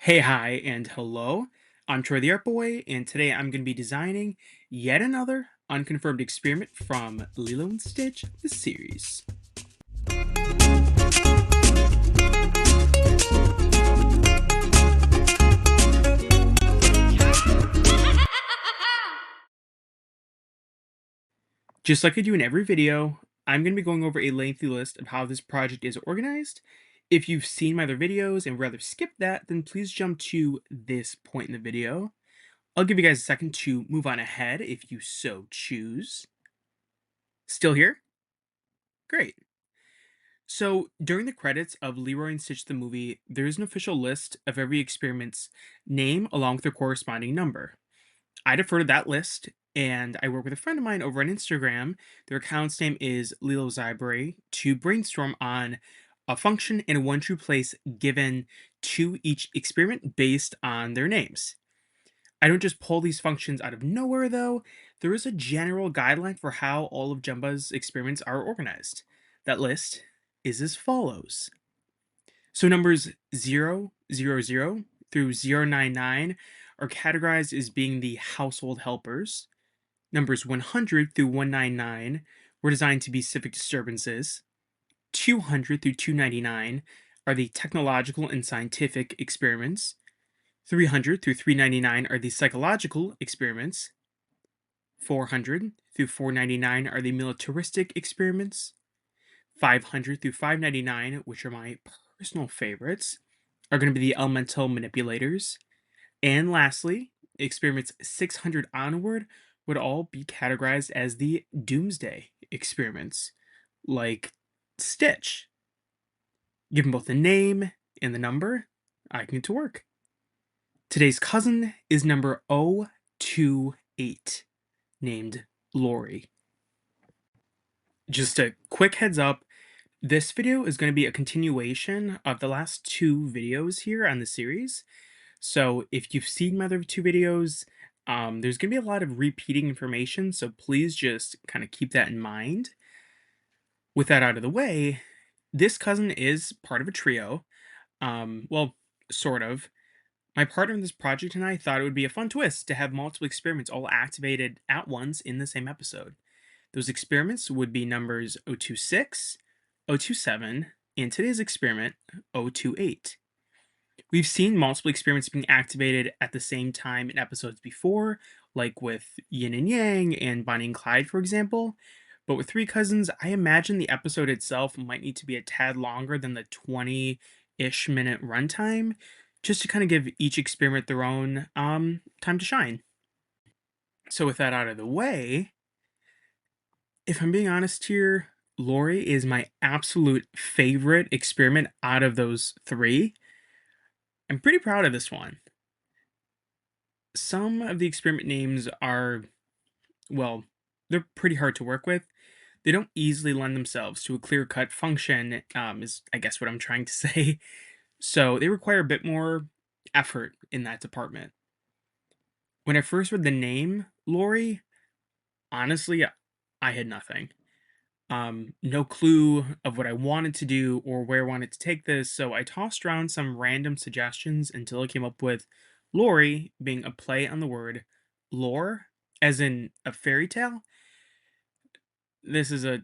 Hey, hi, and hello. I'm Troy the Art Boy, and today I'm going to be designing yet another unconfirmed experiment from Lilo and Stitch, the series. Just like I do in every video, I'm going to be going over a lengthy list of how this project is organized. If you've seen my other videos and rather skip that, then please jump to this point in the video. I'll give you guys a second to move on ahead if you so choose. Still here? Great. So, during the credits of Leroy and Stitch the movie, there's an official list of every experiment's name along with their corresponding number. I defer to that list, and I work with a friend of mine over on Instagram. Their account's name is Lilo's Library to brainstorm on a function and a one true place given to each experiment based on their names. I don't just pull these functions out of nowhere, though. There is a general guideline for how all of Jumba's experiments are organized. That list is as follows. So numbers 000 through 099 are categorized as being the household helpers. Numbers 100 through 199 were designed to be civic disturbances. 200 through 299 are the technological and scientific experiments. 300 through 399 are the psychological experiments. 400 through 499 are the militaristic experiments. 500 through 599, which are my personal favorites, are going to be the elemental manipulators. And lastly, experiments 600 onward would all be categorized as the doomsday experiments, like Stitch. Given both the name and the number, I can get to work. Today's cousin is number 028, named Lori. Just a quick heads up, this video is going to be a continuation of the last two videos here on the series. So if you've seen my other two videos, there's going to be a lot of repeating information, so please just kind of keep that in mind. With that out of the way, this cousin is part of a trio. Well, sort of. My partner in this project and I thought it would be a fun twist to have multiple experiments all activated at once in the same episode. Those experiments would be numbers 026, 027, and today's experiment, 028. We've seen multiple experiments being activated at the same time in episodes before, like with Yin and Yang and Bonnie and Clyde, for example. But with Three Cousins, I imagine the episode itself might need to be a tad longer than the 20-ish minute runtime, just to kind of give each experiment their own time to shine. So with that out of the way, if I'm being honest here, Lori is my absolute favorite experiment out of those three. I'm pretty proud of this one. Some of the experiment names are, well, they're pretty hard to work with. They don't easily lend themselves to a clear-cut function, is I guess what I'm trying to say. So they require a bit more effort in that department. When I first read the name Lori, honestly, I had nothing. No clue of what I wanted to do or where I wanted to take this, so I tossed around some random suggestions until I came up with Lori being a play on the word lore, as in a fairy tale. This is a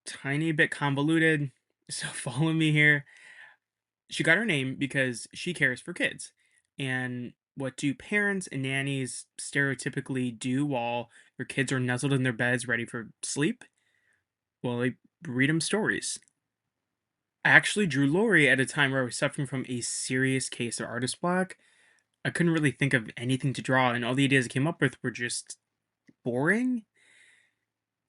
tiny bit convoluted, so follow me here. She got her name because she cares for kids. And what do parents and nannies stereotypically do while their kids are nuzzled in their beds ready for sleep? Well, they read them stories. I actually drew Lori at a time where I was suffering from a serious case of artist block. I couldn't really think of anything to draw, and all the ideas I came up with were just boring.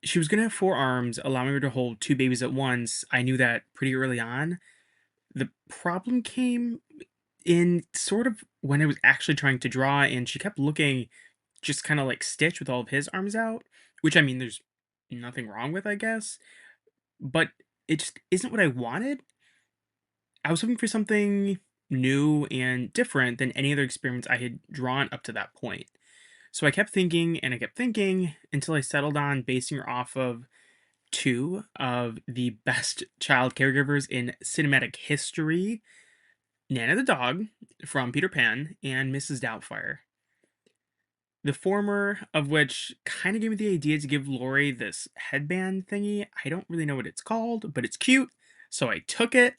She was gonna have four arms, allowing her to hold two babies at once. I knew that pretty early on. The problem came in sort of when I was actually trying to draw, and she kept looking just kind of like Stitch with all of his arms out, which I mean, there's nothing wrong with, I guess, but it just isn't what I wanted. I was looking for something new and different than any other experiments I had drawn up to that point. So I kept thinking and I kept thinking until I settled on basing her off of two of the best child caregivers in cinematic history. Nana the dog from Peter Pan and Mrs. Doubtfire. The former of which kind of gave me the idea to give Lori this headband thingy. I don't really know what it's called, but it's cute, so I took it.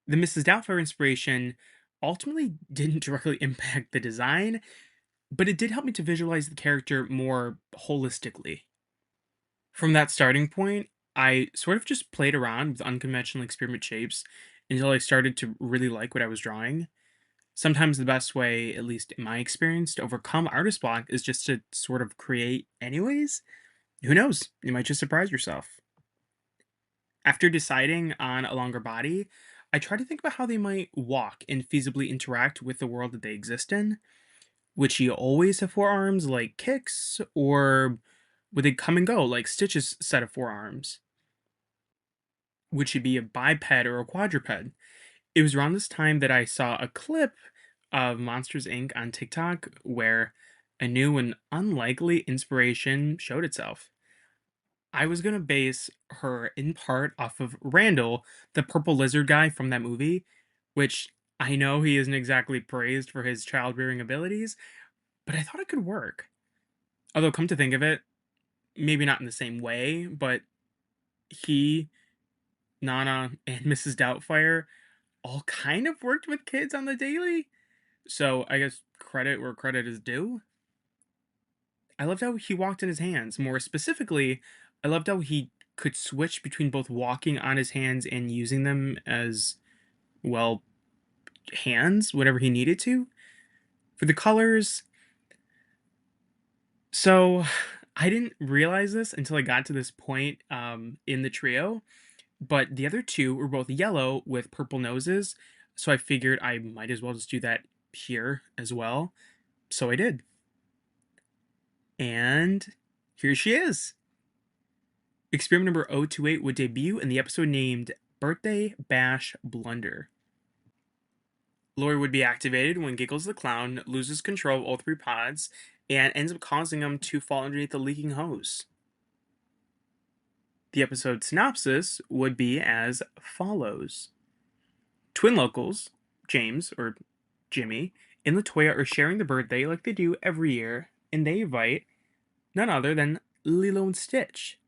The Mrs. Doubtfire inspiration ultimately didn't directly impact the design, but it did help me to visualize the character more holistically. From that starting point, I sort of just played around with unconventional experiment shapes until I started to really like what I was drawing. Sometimes the best way, at least in my experience, to overcome artist block is just to sort of create anyways. Who knows? You might just surprise yourself. After deciding on a longer body, I try to think about how they might walk and feasibly interact with the world that they exist in. Would she always have forearms like Kicks, or would they come and go like Stitch's set of forearms? Would she be a biped or a quadruped? It was around this time that I saw a clip of Monsters Inc. on TikTok where a new and unlikely inspiration showed itself. I was gonna base her in part off of Randall, the purple lizard guy from that movie, which I know he isn't exactly praised for his childbearing abilities, but I thought it could work. Although, come to think of it, maybe not in the same way, but he, Nana, and Mrs. Doubtfire all kind of worked with kids on the daily. So I guess credit where credit is due. I loved how he walked in his hands. More specifically, I loved how he could switch between both walking on his hands and using them as, well, hands, whatever he needed to. For the colors, so I didn't realize this until I got to this point in the trio, but the other two were both yellow with purple noses, so I figured I might as well just do that here as well. So I did. And here she is. Experiment number 028 would debut in the episode named Birthday Bash Blunder. Lori would be activated when Giggles the Clown loses control of all three pods and ends up causing them to fall underneath the leaking hose. The episode synopsis would be as follows. Twin locals, James, or Jimmy, and Latoya are sharing the birthday like they do every year, and they invite none other than Lilo and Stitch.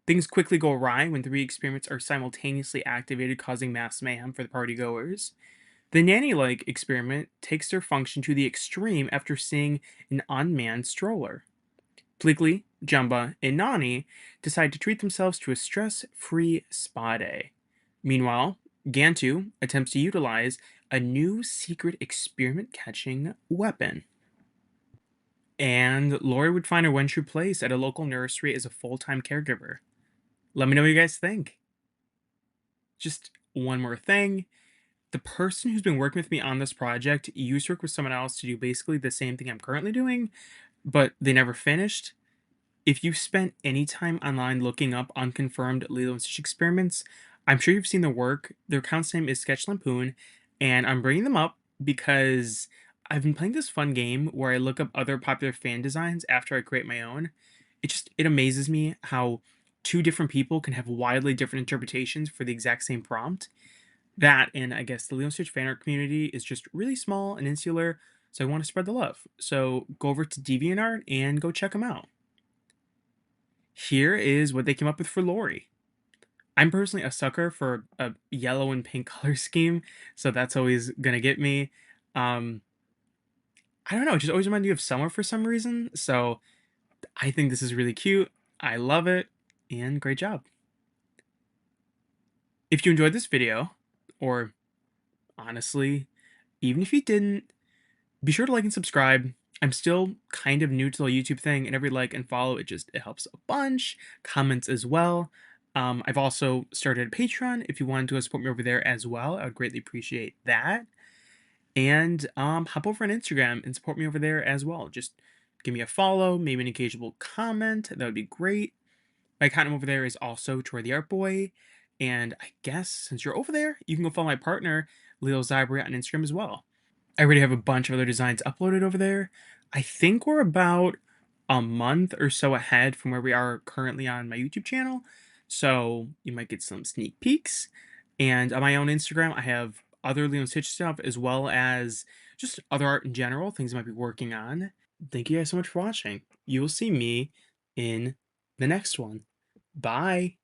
Things quickly go awry when three experiments are simultaneously activated, causing mass mayhem for the partygoers. The nanny-like experiment takes their function to the extreme after seeing an unmanned stroller. Bleakley, Jumba, and Nani decide to treat themselves to a stress-free spa day. Meanwhile, Gantu attempts to utilize a new secret experiment-catching weapon. And Lori would find her one true place at a local nursery as a full-time caregiver. Let me know what you guys think. Just one more thing. The person who's been working with me on this project used to work with someone else to do basically the same thing I'm currently doing, but they never finished. If you've spent any time online looking up unconfirmed Lilo and Stitch experiments, I'm sure you've seen their work. Their account's name is Sketch Lampoon, and I'm bringing them up because I've been playing this fun game where I look up other popular fan designs after I create my own. It amazes me how two different people can have wildly different interpretations for the exact same prompt. That, and I guess the Lilo and Stitch fan art community is just really small and insular, so I want to spread the love. So go over to DeviantArt and go check them out. Here is what they came up with for Lori. I'm personally a sucker for a yellow and pink color scheme, so that's always gonna get me. Um, I don't know, it just always reminds me of summer for some reason, so I think this is really cute. I love it, and great job. If you enjoyed this video, or honestly, even if you didn't, be sure to like and subscribe. I'm still kind of new to the YouTube thing, and every like and follow, it helps a bunch. Comments as well. I've also started a Patreon. If you wanted to support me over there as well, I would greatly appreciate that. And hop over on Instagram and support me over there as well. Just give me a follow, maybe an occasional comment. That would be great. My account over there is also Troy the Art Boy. And I guess since you're over there, you can go follow my partner, Lilo Zybria, on Instagram as well. I already have a bunch of other designs uploaded over there. I think we're about a month or so ahead from where we are currently on my YouTube channel. So you might get some sneak peeks. And on my own Instagram, I have other Lilo and Stitch stuff, as well as just other art in general, things I might be working on. Thank you guys so much for watching. You will see me in the next one. Bye!